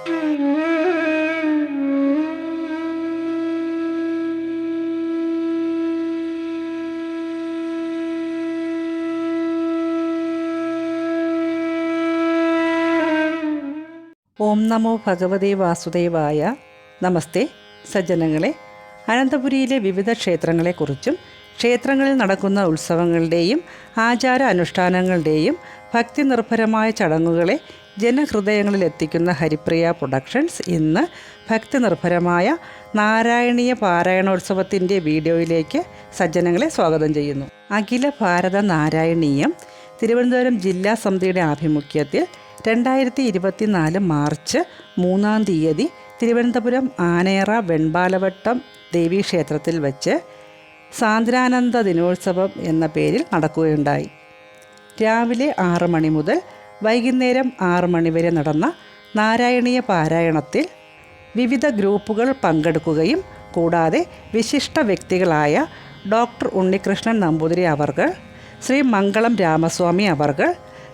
ഓം നമോ ഭഗവതേ വാസുദേവായ. നമസ്തേ സജ്ജനങ്ങളെ. അനന്തപുരിയിലെ വിവിധ ക്ഷേത്രങ്ങളെക്കുറിച്ചും ക്ഷേത്രങ്ങളിൽ നടക്കുന്ന ഉത്സവങ്ങളുടെയും ആചാര അനുഷ്ഠാനങ്ങളുടെയും ഭക്തി നിർഭരമായ ചടങ്ങുകളെ ജനഹൃദയങ്ങളിൽ എത്തിക്കുന്ന ഹരിപ്രിയ പ്രൊഡക്ഷൻസ് ഇന്ന് ഭക്തി നിർഭരമായ നാരായണീയ പാരായണോത്സവത്തിൻ്റെ വീഡിയോയിലേക്ക് സജ്ജനങ്ങളെ സ്വാഗതം ചെയ്യുന്നു. അഖില ഭാരത നാരായണീയം തിരുവനന്തപുരം ജില്ലാ സമിതിയുടെ ആഭിമുഖ്യത്തിൽ 2024 മാർച്ച് 3-ാം തീയതി തിരുവനന്തപുരം ആനയറ വെൺപാലവട്ടം ദേവീക്ഷേത്രത്തിൽ വച്ച് സാന്ദ്രാനന്ദ ദിനോത്സവം എന്ന പേരിൽ നടക്കുകയുണ്ടായി. രാവിലെ 6 മണി മുതൽ വൈകുന്നേരം 6 മണി വരെ നടന്ന നാരായണീയ പാരായണത്തിൽ വിവിധ ഗ്രൂപ്പുകൾ പങ്കെടുക്കുകയും കൂടാതെ വിശിഷ്ട വ്യക്തികളായ ഡോക്ടർ ഉണ്ണികൃഷ്ണൻ നമ്പൂതിരി അവർകൾ, ശ്രീ മംഗളം രാമസ്വാമി അവർകൾ,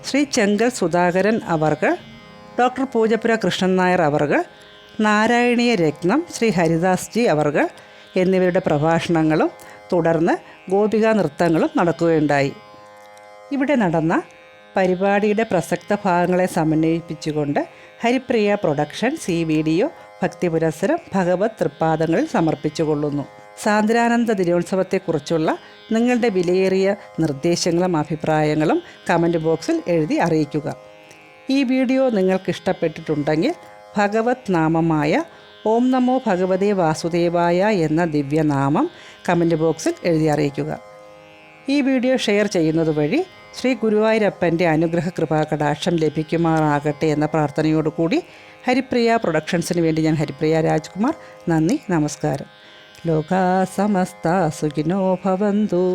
ശ്രീ ചെങ്കൽ സുധാകരൻ അവർകൾ, ഡോക്ടർ പൂജപ്പുര കൃഷ്ണൻ നായർ അവർകൾ, നാരായണീയ രത്നം ശ്രീ ഹരിദാസ് ജി അവർകൾ എന്നിവരുടെ പ്രഭാഷണങ്ങളും തുടർന്ന് ഗോപികാ നൃത്തങ്ങളും നടക്കുകയുണ്ടായി. ഇവിടെ നടന്ന പരിപാടിയുടെ പ്രസക്ത ഭാഗങ്ങളെ സമന്വയിപ്പിച്ചുകൊണ്ട് ഹരിപ്രിയ പ്രൊഡക്ഷൻസ് ഈ വീഡിയോ ഭക്തിപുരസ്സരം ഭഗവത് തൃപ്പാദങ്ങളിൽ സമർപ്പിച്ചുകൊള്ളുന്നു. സാന്ദ്രാനന്ദ ദിനോത്സവത്തെക്കുറിച്ചുള്ള നിങ്ങളുടെ വിലയേറിയ നിർദ്ദേശങ്ങളും അഭിപ്രായങ്ങളും കമൻറ്റ് ബോക്സിൽ എഴുതി അറിയിക്കുക. ഈ വീഡിയോ നിങ്ങൾക്ക് ഇഷ്ടപ്പെട്ടിട്ടുണ്ടെങ്കിൽ ഭഗവത് നാമമായ ഓം നമോ ഭഗവതേ വാസുദേവായ എന്ന ദിവ്യനാമം കമൻറ്റ് ബോക്സിൽ എഴുതി അറിയിക്കുക. ഈ വീഡിയോ ഷെയർ ചെയ്യുന്നത് വഴി ശ്രീ ഗുരുവായൂരപ്പൻ്റെ അനുഗ്രഹ കൃപാകടാക്ഷം ലഭിക്കുമാറാകട്ടെ എന്ന പ്രാർത്ഥനയോടുകൂടി ഹരിപ്രിയ പ്രൊഡക്ഷൻസിന് വേണ്ടി ഞാൻ ഹരിപ്രിയ രാജ്കുമാർ. നന്ദി, നമസ്കാരം. ലോകാ സമസ്ത സുഖിനോ ഭവന്തു.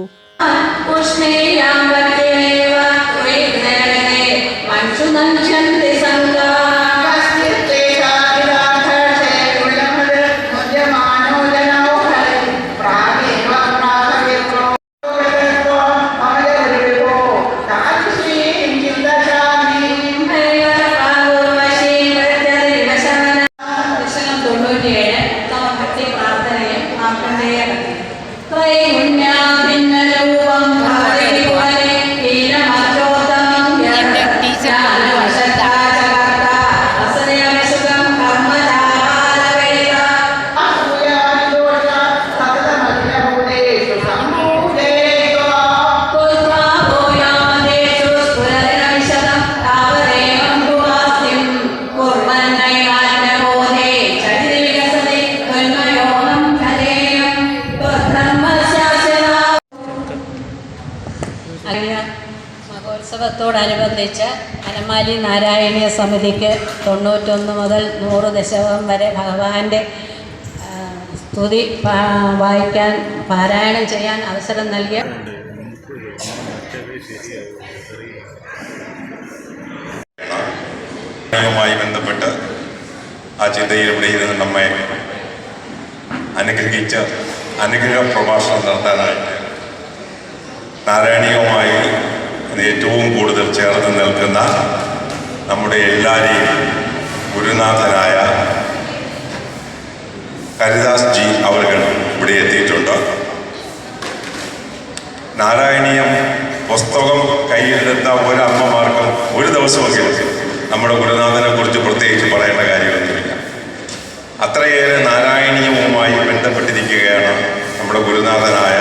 മഹോത്സവത്തോടനുബന്ധിച്ച് അനമാലി നാരായണീയ സമിതിക്ക് 91 മുതൽ 100 ദശകം വരെ ഭഗവാന്റെ സ്തുതി വായിക്കാൻ പാരായണം ചെയ്യാൻ അവസരം നൽകിയ ബന്ധപ്പെട്ട് ആ ചിന്തയിലൂടെ ഇരുന്ന് നമ്മെ അനുഗ്രഹിച്ച് അനുഗ്രഹ പ്രഭാഷണം നടത്താനായിട്ട് നാരായണീയവുമായി ഏറ്റവും കൂടുതൽ ചേർന്ന് നിൽക്കുന്ന നമ്മുടെ എല്ലാവരെയും ഗുരുനാഥനായ ഹരിദാസ് ജി അവർകൾ ഇവിടെ എത്തിയിട്ടുണ്ട്. നാരായണീയം പുസ്തകം കയ്യിലെടുത്ത ഒരമ്മമാർക്കും ഒരു ദിവസമെങ്കിലും നമ്മുടെ ഗുരുനാഥനെ കുറിച്ച് പ്രത്യേകിച്ച് പറയേണ്ട കാര്യമൊന്നുമില്ല. അത്രയേറെ നാരായണീയവുമായി ബന്ധപ്പെട്ടിരിക്കുകയാണ് നമ്മുടെ ഗുരുനാഥനായ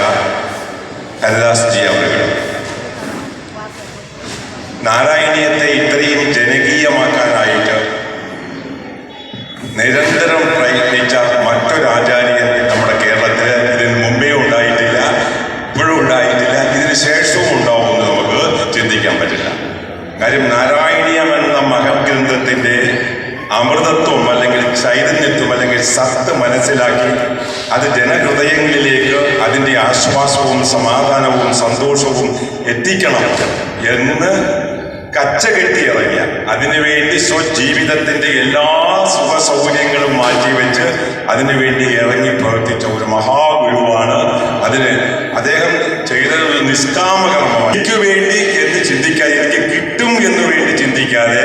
ഹരിദാസ് ജി അവർകൾ. നാരായണീയത്തെ ഇത്രയും ജനകീയമാക്കാനായിട്ട് നിരന്തരം പ്രയത്നിച്ച മറ്റൊരാചാര്യൻ നമ്മുടെ കേരളത്തിൽ ഇതിന് മുമ്പേ ഉണ്ടായിട്ടില്ല, ഇപ്പോഴും ഉണ്ടായിട്ടില്ല, ഇതിന് ശേഷവും ഉണ്ടാവുമെന്ന് നമുക്ക് ചിന്തിക്കാൻ പറ്റില്ല. കാര്യം നാരായണീയം എന്ന മഹഗ്രന്ഥത്തിൻ്റെ അമൃതത്വം അല്ലെങ്കിൽ ചൈതന്യത്വം അല്ലെങ്കിൽ സത്ത് മനസ്സിലാക്കി അത് ജനഹൃദയങ്ങളിലേക്ക് അതിൻ്റെ ആശ്വാസവും സമാധാനവും സന്തോഷവും എത്തിക്കണം എന്ന് കച്ചകെട്ടിയിറങ്ങിയ, അതിനുവേണ്ടി സ്വജീവിതത്തിൻ്റെ എല്ലാ സുഖ സൗകര്യങ്ങളും മാറ്റിവെച്ച് അതിനുവേണ്ടി ഇറങ്ങി പ്രവർത്തിച്ച ഒരു മഹാഗുരുവാണ്. അതിന് അദ്ദേഹം ചെയ്തൊരു നിഷ്കാമകർമ്മമാണ്. എനിക്ക് വേണ്ടി എന്ന് ചിന്തിക്കാതെ, എനിക്ക് കിട്ടും എന്ന് വേണ്ടി ചിന്തിക്കാതെ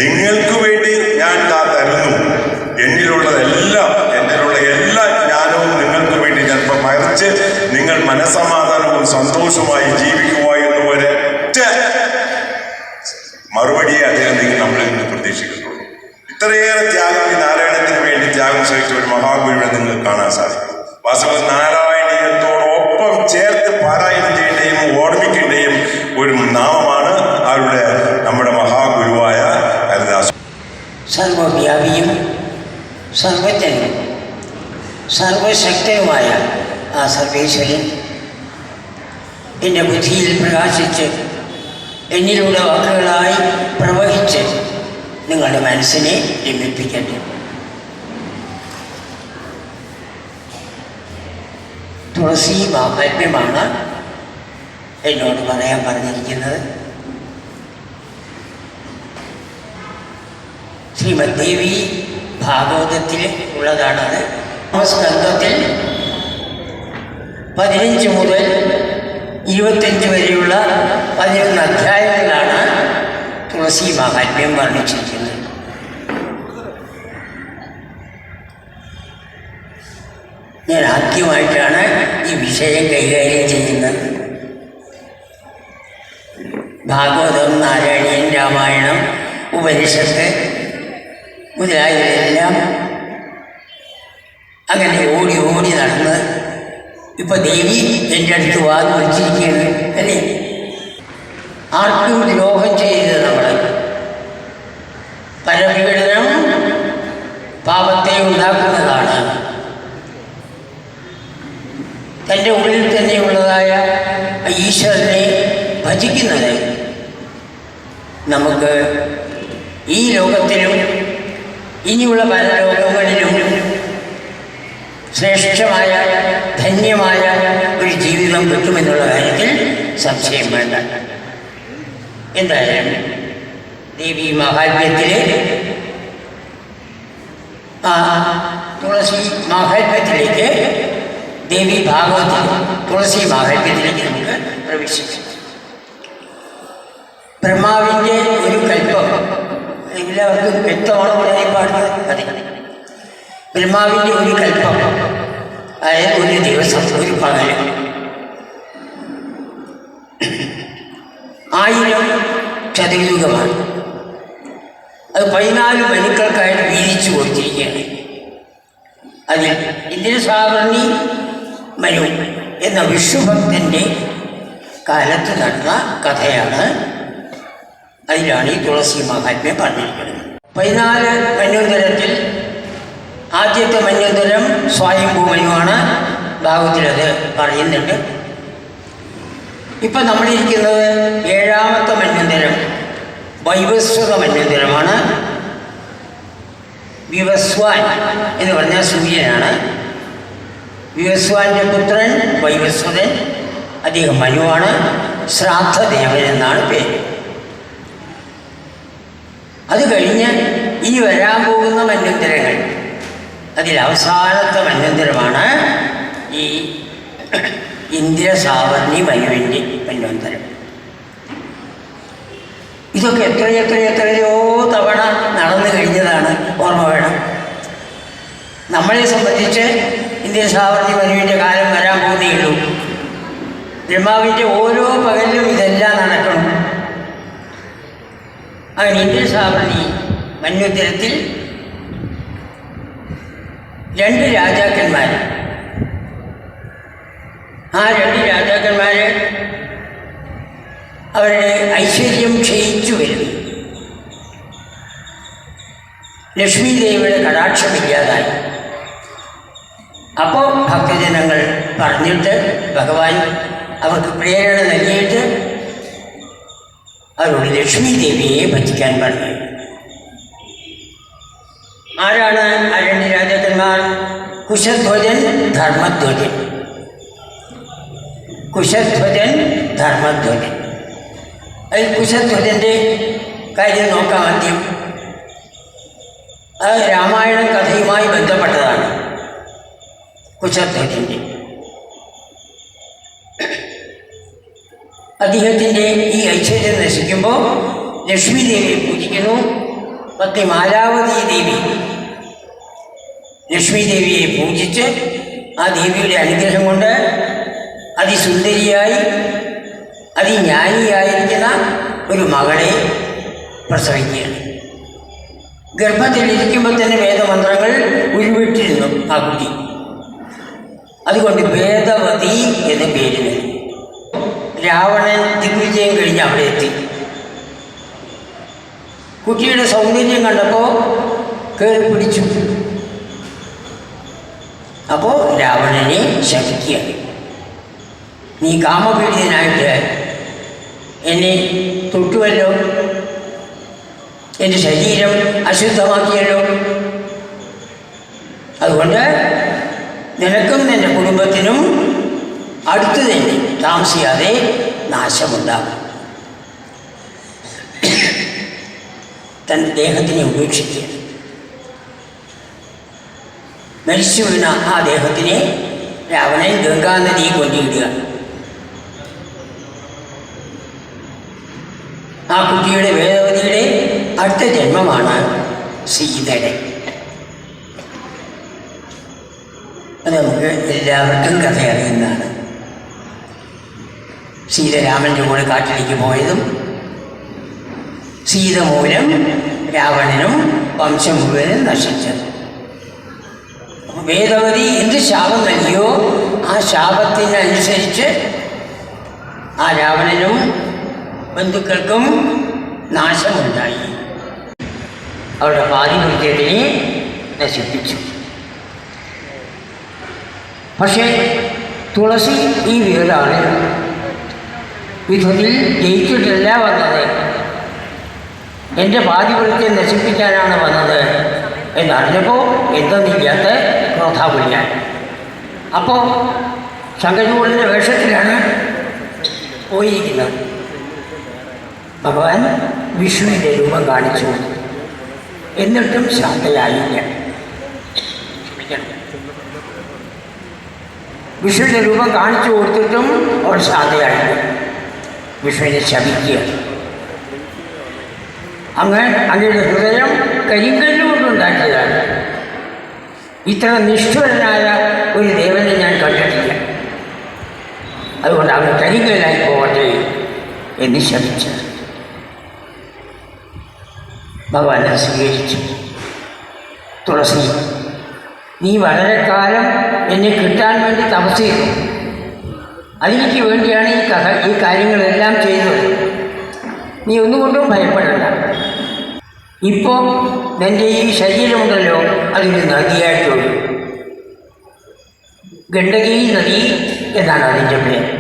നിങ്ങൾക്ക് വേണ്ടി ഞാൻ തരുന്നു മനസമാധാനവും സന്തോഷവുമായി ജീവിക്കുക എന്നൊരൊറ്റ മറുപടിയെ അദ്ദേഹം നമ്മളിൽ നിന്ന് പ്രതീക്ഷിക്കുന്നുള്ളൂ. ഇത്രയേറെ ത്യാഗം ഈ നാരായണത്തിന് വേണ്ടി ത്യാഗം സഹിച്ച ഒരു മഹാഗുരുവിനെ നിങ്ങൾക്ക് കാണാൻ സാധിക്കും. വാസ്തവത്തിൽ നാരായണീയത്തോടൊപ്പം ചേർത്ത് പാരായണം ചെയ്യേണ്ടയും ഓർമ്മിക്കേണ്ടയും ഒരു നാമമാണ് അവരുടെ നമ്മുടെ മഹാഗുരുവായ ഹരിദാസ്. സർവവ്യാപിയും സർവജ്ഞനും സർവശക്തനുമായ ആ സർവേശ്വരൻ എൻ്റെ ബുദ്ധിയിൽ പ്രകാശിച്ച് എന്നിലൂടെ വാക്കുകളായി പ്രവഹിച്ച് നിങ്ങളുടെ മനസ്സിനെ രമിപ്പിക്കട്ടെ. തുളസി മാഹാത്മ്യമാണ് എന്നോട് പറയാൻ പറഞ്ഞിരിക്കുന്നത്. ശ്രീമദ് ദേവി ഭാഗവതത്തിൽ ഉള്ളതാണത്. സ്കന്ധത്തിൽ 15 മുതൽ 25 വരെയുള്ള 11 അധ്യായങ്ങളിലാണ് തുളസി മാഹാത്മ്യം വർണ്ണിച്ചിരിക്കുന്നത്. ഞാൻ ആദ്യമായിട്ടാണ് ഈ വിഷയം കൈകാര്യം ചെയ്യുന്നത്. ഭാഗവതം, നാരായണീയൻ, രാമായണം, ഉപനിഷത്ത് മുതലായവരെല്ലാം അങ്ങനെ ഓടി ഓടി നടന്ന് ഇപ്പൊ ദേവി എൻ്റെ അടുത്ത് വാത് വിളിച്ചിരിക്കുകയാണ് അല്ലേ. ആർക്കും ദ്രോഹം ചെയ്തത് നമ്മൾ പരവിഘടനം പാപത്തെ ഉണ്ടാക്കുന്നതാണ്. തൻ്റെ ഉള്ളിൽ തന്നെയുള്ളതായ ഈശ്വരനെ ഭജിക്കുന്നത് നമുക്ക് ഈ ലോകത്തിലും ഇനിയുള്ള പല ലോകങ്ങളിലും ശ്രേഷ്ഠമായ ധന്യമായ ഒരു ജീവിതം കിട്ടുമെന്നുള്ള കാര്യത്തിൽ സംശയം വേണ്ട. എന്തായാലും ദേവി മഹാത്മ്യത്തിലെ തുളസി മാഹാത്മ്യത്തിലേക്ക്, ദേവി ഭാഗവതത്തിൽ തുളസി മാഹാത്മ്യത്തിലേക്ക് നമുക്ക് പ്രവേശിക്കാം. ബ്രഹ്മാവിൻ്റെ ഒരു കൽപ്പം എല്ലാവർക്കും വ്യക്തമാണ് പറയാൻ പാടുന്നത്. അതെ, ബ്രഹ്മാവിൻ്റെ ഒരു കൽപ്പം, അതായത് ഒരു ദിവസം, ഒരു പകല് 1000 ചതുർയുഗമാണ്. അത് 14 മനുക്കൾക്കായിട്ട് വീതിച്ചു കൊടുത്തിരിക്കുകയാണ്. അതിൽ ഇന്ദ്രസാവർണി മനു എന്ന വിഷ്ണുഭക്തൻ്റെ കാലത്ത് നടന്ന കഥയാണ്. അതിലാണ് ഈ തുളസി മഹാത്മ്യം പറഞ്ഞിരിക്കുന്നത്. 14 മന്വന്തരത്തിൽ ആദ്യത്തെ മന്വന്തരം സ്വയംഭൂമനുമാണ്. ഭാഗവത്തിലത് പറയുന്നുണ്ട്. ഇപ്പം നമ്മളിരിക്കുന്നത് 7ാമത്തെ മന്വന്തരം, വൈവസ്വത മന്വന്തരമാണ്. വിവസ്വാൻ എന്ന് പറഞ്ഞാൽ സൂര്യനാണ്. വിവസ്വാൻ്റെ പുത്രൻ വൈവസ്വതൻ, അദ്ദേഹം മനുവാണ്. ശ്രാദ്ധദേവൻ എന്നാണ് പേര്. അത് കഴിഞ്ഞ് ഇനി വരാൻ പോകുന്ന മന്വന്തരങ്ങൾ, അതിൽ അവസാനത്തെ മന്വന്തരമാണ് ഈ ഇന്ദ്രസാവർണി മനുവിൻ്റെ മന്വന്തരം. ഇതൊക്കെ എത്രയോ തവണ നടന്നു കഴിഞ്ഞതാണ്. ഓർമ്മ വേണം. നമ്മളെ സംബന്ധിച്ച് ഇന്ദ്രസാവർണി മനുവിൻ്റെ കാലം വരാൻ പോകുന്നേ ഉള്ളൂ. ബ്രഹ്മാവിൻ്റെ ഓരോ പകലിലും ഇതെല്ലാം നടക്കണം. അങ്ങനെ ഇന്ദ്രസാവർണി മന്വന്തരത്തിൽ 2 രാജാക്കന്മാർ, ആ 2 രാജാക്കന്മാർ അവരുടെ ഐശ്വര്യം ക്ഷയിച്ചു വരുന്നു. ലക്ഷ്മി ദേവിയുടെ കടാക്ഷമില്ലാതായി. അപ്പോൾ ഭക്തജനങ്ങൾ പറഞ്ഞിട്ട് ഭഗവാൻ അവർക്ക് പ്രേരണ നൽകിയിട്ട് അവരോട് ലക്ഷ്മി ദേവിയെ ഭജിക്കാൻ പറഞ്ഞു. ആരാണ് ആ 2 രാജാക്കന്മാർ? കുശധ്വജൻ, ധർമ്മധ്വജൻ. കുശധ്വജൻ, ധർമ്മധ്വജൻ. അതിൽ കുശധ്വജൻ്റെ കാര്യം നോക്കാം ആദ്യം. അത് രാമായണ കഥയുമായി ബന്ധപ്പെട്ടതാണ്. കുശധ്വജൻ്റെ അദ്ദേഹത്തിൻ്റെ ഈ ഐശ്വര്യം നശിക്കുമ്പോൾ ലക്ഷ്മി ദേവിയെ പൂജിക്കുന്നു. പത്നി മാലാവതി ദേവി ലക്ഷ്മി ദേവിയെ പൂജിച്ച് ആ ദേവിയുടെ അനുഗ്രഹം കൊണ്ട് അതിസുന്ദരിയായി അതിജ്ഞാനിയായിരിക്കുന്ന ഒരു മകളെ പ്രസവിക്കുകയാണ്. ഗർഭത്തിലിരിക്കുമ്പോൾ തന്നെ വേദമന്ത്രങ്ങൾ ഉരുവിട്ടിരുന്നു ആ കുട്ടി. അതുകൊണ്ട് വേദവതി എന്ന പേര് വരും. രാവണൻ ദിഗ്വിജയം കഴിഞ്ഞ് അവിടെ എത്തി. കുട്ടിയുടെ സൗന്ദര്യം കണ്ടപ്പോൾ കയറി പിടിച്ചു. അപ്പോൾ രാവണനെ ശപിക്കുകയാണ്. നീ കാമപീഡിതനായിട്ട് എന്നെ തൊട്ടുവല്ലോ, എൻ്റെ ശരീരം അശുദ്ധമാക്കിയല്ലോ. അതുകൊണ്ട് നിനക്കും നിൻ്റെ കുടുംബത്തിനും അടുത്ത് തന്നെ താമസിയാതെ നാശമുണ്ടാകും. തൻ്റെ ദേഹത്തിനെ ഉപേക്ഷിക്കുക. മരിച്ചു വീണ ആ ദേഹത്തിനെ രാവണൻ ഗംഗാനദിയിൽ കൊണ്ടിടുക. ആ കുട്ടിയുടെ വേദവതിയുടെ അടുത്ത ജന്മമാണ് സീതയുടെ. അത് നമുക്ക് എല്ലാവർക്കും കഥ അറിയുന്നതാണ്. സീത രാമൻ്റെ കൂടെ കാട്ടിലേക്ക് പോയതും സീത മൂലം രാവണനും വംശം മുഴുവനും നശിച്ചത്. വേദവതി എന്ത് ശാപം നൽകിയോ ആ ശാപത്തിനനുസരിച്ച് ആ രാവണനും ബന്ധുക്കൾക്കും നാശമുണ്ടായി. അവരുടെ പാതിവൃത്യത്തിനെ നശിപ്പിച്ചു. പക്ഷേ തുളസി ഈ വീടാണ് യുദ്ധത്തിൽ ജയിച്ചിട്ടല്ല വന്നത്, എൻ്റെ പാതിവൃത്യം നശിപ്പിക്കാനാണ് വന്നത് എന്നറിഞ്ഞപ്പോൾ എന്തെന്നില്ലാത്ത ക്രോധാകുല്യാൻ. അപ്പോൾ ശങ്കരചൂടൻ്റെ വേഷത്തിലാണ് പോയിരിക്കുന്നത്. ഭഗവാൻ വിഷ്ണുവിൻ്റെ രൂപം കാണിച്ചു. എന്നിട്ടും ശാന്തയായില്ല. വിഷ്ണുവിൻ്റെ രൂപം കാണിച്ചു കൊടുത്തിട്ടും അവൾ ശാന്തയായില്ല. വിഷ്ണുവിനെ ശപിക്കുക. അങ്ങയുടെ ഹൃദയം കരിങ്കല്ലുകൊണ്ടുണ്ടാക്കിയതാണ്. ഇത്ര നിഷ്ഠുരനായ ഒരു ദേവനെ ഞാൻ കണ്ടിട്ടില്ല. അതുകൊണ്ട് അങ്ങ് കരിങ്കല്ലായി പോകട്ടെ എന്ന് ശപിച്ചു. ഭഗവാനെ സ്വീകരിച്ചു. തുളസി, നീ വളരെ കാലം എന്നെ കിട്ടാൻ വേണ്ടി തപസ് ചെയ്തു. അതിലേക്ക് വേണ്ടിയാണ് ഈ കാര്യങ്ങളെല്ലാം ചെയ്തത്. നീ ഒന്നുകൊണ്ടും ഭയപ്പെടണ്ട. ഇപ്പോൾ നിൻ്റെ ഈ ശരീരമുണ്ടല്ലോ അതൊരു നദിയായിട്ടുള്ളൂ. ഗണ്ഡകി നദി എന്നാണ് അതിൻ്റെ പേര്.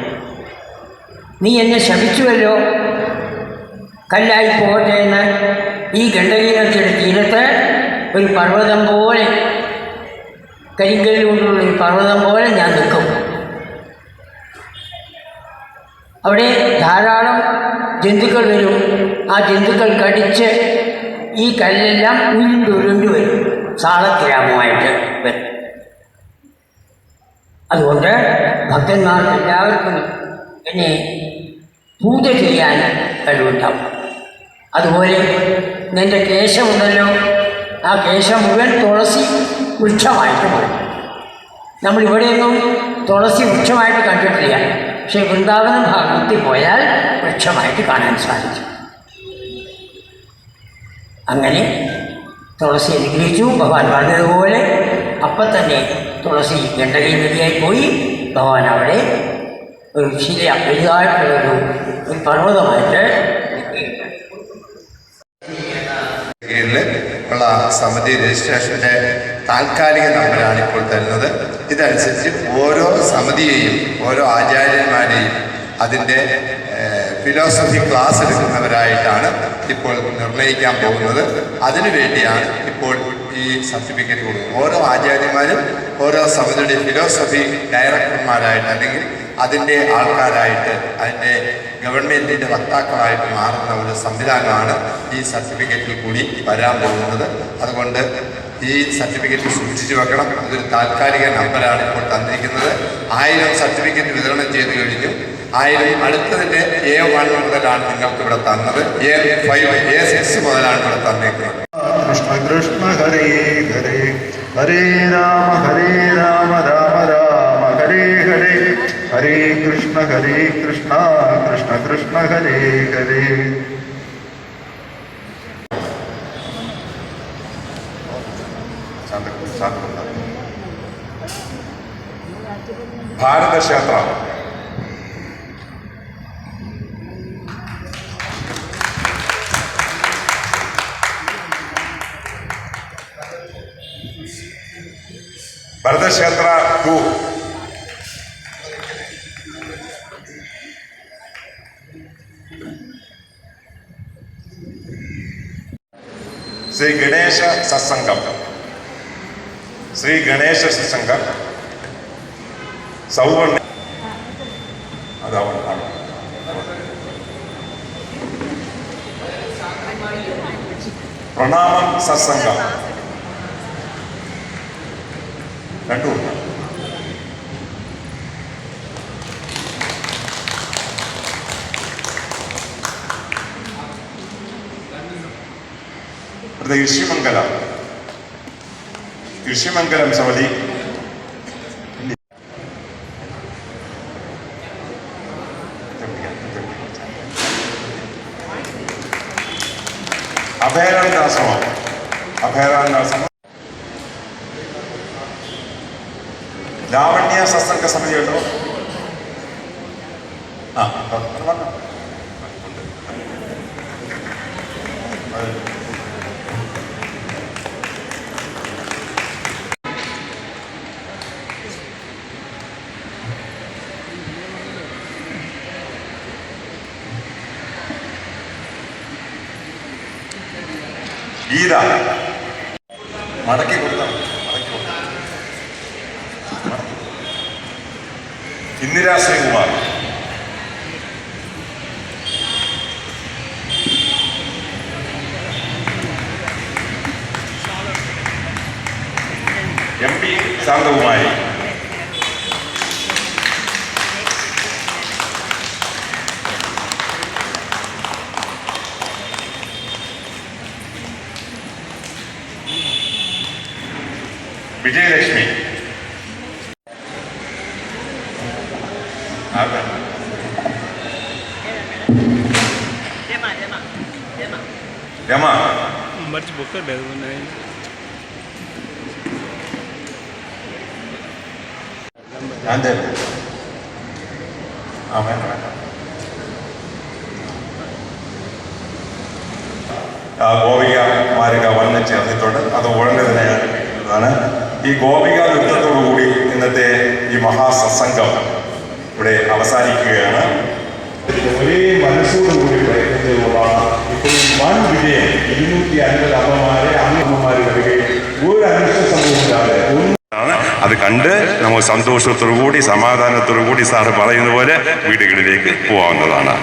നീ എന്നെ ശപിച്ചുവല്ലോ, കല്ലായി പോകട്ടെ എന്ന്. ഈ ഗണ്ഡകി നദിയുടെ തീരത്ത് ഒരു പർവ്വതം പോലെ, കരിങ്കല്ല് കൊണ്ടുള്ള ഒരു പർവ്വതം പോലെ ഞാൻ നിൽക്കും. അവിടെ ധാരാളം ജന്തുക്കൾ വരും. ആ ജന്തുക്കൾ കടിച്ച് ഈ കല്ലെല്ലാം ഉരുണ്ട് വരും, സാളഗ്രാമമായിട്ട് വരും. അതുകൊണ്ട് ഭക്തന്മാർക്ക് എല്ലാവർക്കും എന്നെ പൂജ ചെയ്യാൻ കഴിവുണ്ടാവും. അതുപോലെ നിൻ്റെ കേശമുണ്ടല്ലോ, ആ കേശം മുഴുവൻ തുളസി വൃക്ഷമായിട്ട് മാറും. നമ്മളിവിടെയൊന്നും തുളസി വൃക്ഷമായിട്ട് കണ്ടിട്ടില്ല. പക്ഷേ വൃന്ദാവനം ഭാഗത്തിൽ പോയാൽ വൃക്ഷമായിട്ട് കാണാൻ സാധിക്കും. അങ്ങനെ തുളസി അനുഗ്രഹിച്ചു. ഭഗവാൻ പറഞ്ഞതുപോലെ അപ്പം തന്നെ തുളസി ഗണ്ഡകി നദിയായി പോയി. ഭഗവാൻ അവിടെ ഒരു ശില വലുതായിട്ടുള്ളൊരു പർവ്വതമായിട്ട് കീഴിൽ ഉള്ള സമിതി രജിസ്ട്രേഷൻ്റെ താൽക്കാലിക നമ്പറാണ് ഇപ്പോൾ തരുന്നത്. ഇതനുസരിച്ച് ഓരോ സമിതിയെയും ഓരോ ആചാര്യന്മാരെയും അതിൻ്റെ ഫിലോസഫി ക്ലാസ് എടുക്കുന്നവരായിട്ടാണ് ഇപ്പോൾ നിർണ്ണയിക്കാൻ പോകുന്നത്. അതിനുവേണ്ടിയാണ് ഇപ്പോൾ ഈ സർട്ടിഫിക്കറ്റ് കൊടുക്കുന്നത്. ഓരോ ആചാര്യന്മാരും ഓരോ സമിതിയുടെ ഫിലോസഫി ഡയറക്ടർമാരായിട്ട് അല്ലെങ്കിൽ അതിൻ്റെ ആൾക്കാരായിട്ട് അതിൻ്റെ ഗവൺമെൻറ്റിൻ്റെ വക്താക്കളായിട്ട് മാറുന്ന ഒരു സംവിധാനമാണ് ഈ സർട്ടിഫിക്കറ്റിൽ കൂടി വരാൻ പോകുന്നത്. അതുകൊണ്ട് ഈ സർട്ടിഫിക്കറ്റ് സൂക്ഷിച്ചു വെക്കണം. അതൊരു താൽക്കാലിക നമ്പറാണ് ഇപ്പോൾ തന്നിരിക്കുന്നത്. 1000 സർട്ടിഫിക്കറ്റ് വിതരണം ചെയ്ത് കഴിഞ്ഞു. 1000 അടുത്തതിൻ്റെ A1 മുതലാണ് നിങ്ങൾക്ക് ഇവിടെ തന്നത്. A5 A6 മുതലാണ് ഇവിടെ തന്നേക്കുന്നത്. കൃഷ്ണ കൃഷ്ണ ഹരേ ഹരേ ഹരേ രാമ രാമ രാമ ഹരേ ഹരേ ഹരേ കൃഷ്ണ കൃഷ്ണ കൃഷ്ണ ഹരേ ഹരേ. ഭാരതക്ഷേത്ര ഭരതക്ഷേത്ര 2. ശ്രീ ഗണേശ സത്സംഗം സൗവർണ്ണ അതാണ് പ്രണാമം സത്സംഗം രണ്ടും ഋഷിമംഗലം സമിതി അഭയരാജാശ്രമം ലാവണ്യ സത്സംഗ സമിതി ഉണ്ടോ? ഗീത മടക്കി കൊടുത്താൽ ഇന്ദിരാ ശ്രീകുമാർ MP ശാന്തകുമാരി വിജയലക്ഷ്മി രമ ഗോപികമാരൊക്കെ വന്നു ചേർന്നിട്ടുണ്ട്. അത് ഉടനെ തന്നെയാണ്. ഈ ഗോപിക നൃത്തത്തോടുകൂടി ഇന്നത്തെ ഈ മഹാസത്സംഗം ഇവിടെ അവസാനിക്കുകയാണ്. ഒരേ മനസ്സോടുകൂടി പ്രയത്നത്തിലുള്ളതാണ് ഇപ്പോഴും വൻ വിജയം. 250 അമ്മമാര് വരികയും ഒരു അനിഷ്ട സംഭവമില്ലാതെ അത് കണ്ട് നമുക്ക് സന്തോഷത്തോടു കൂടി സമാധാനത്തോടു കൂടി സാറ് പറയുന്ന പോലെ വീടുകളിലേക്ക് പോകാവുന്നതാണ്.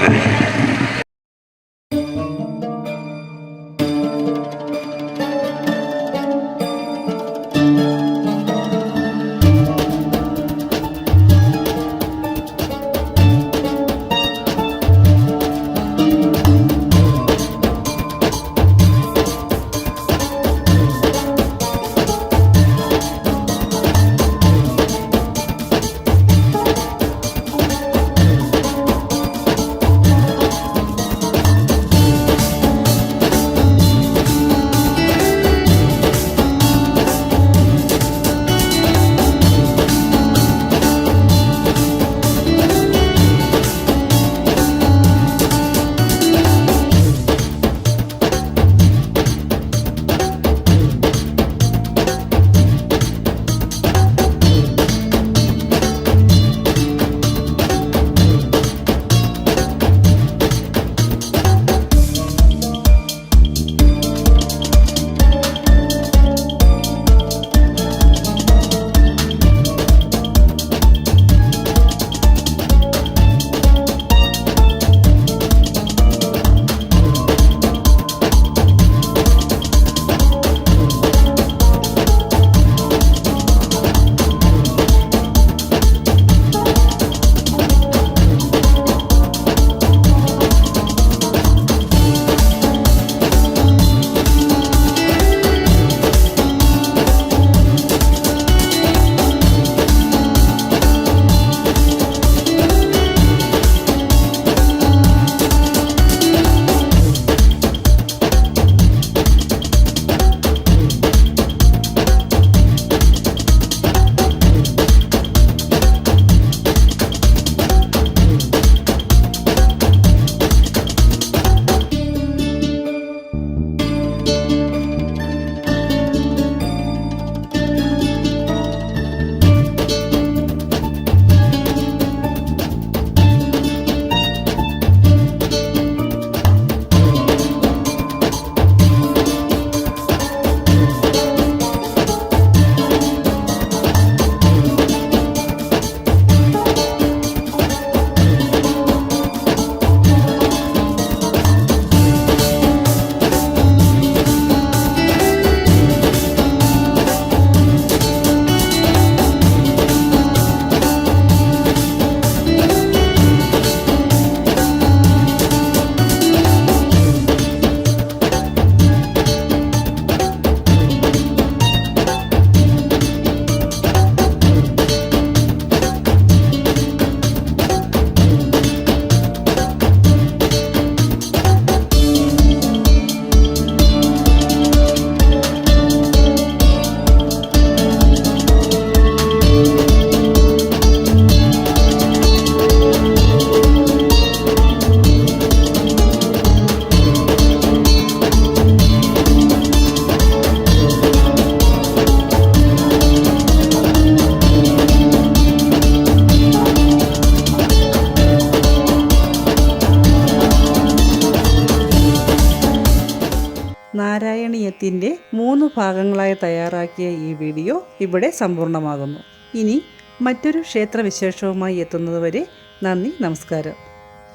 നാരായണീയത്തിൻ്റെ 3 ഭാഗങ്ങളായി തയ്യാറാക്കിയ ഈ വീഡിയോ ഇവിടെ സമ്പൂർണ്ണമാകുന്നു. ഇനി മറ്റൊരു ക്ഷേത്രവിശേഷവുമായി എത്തുന്നതുവരെ നന്ദി, നമസ്കാരം.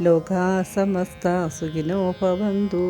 ലോകാ സമസ്ത സുഖിനോ ഭവന്തു.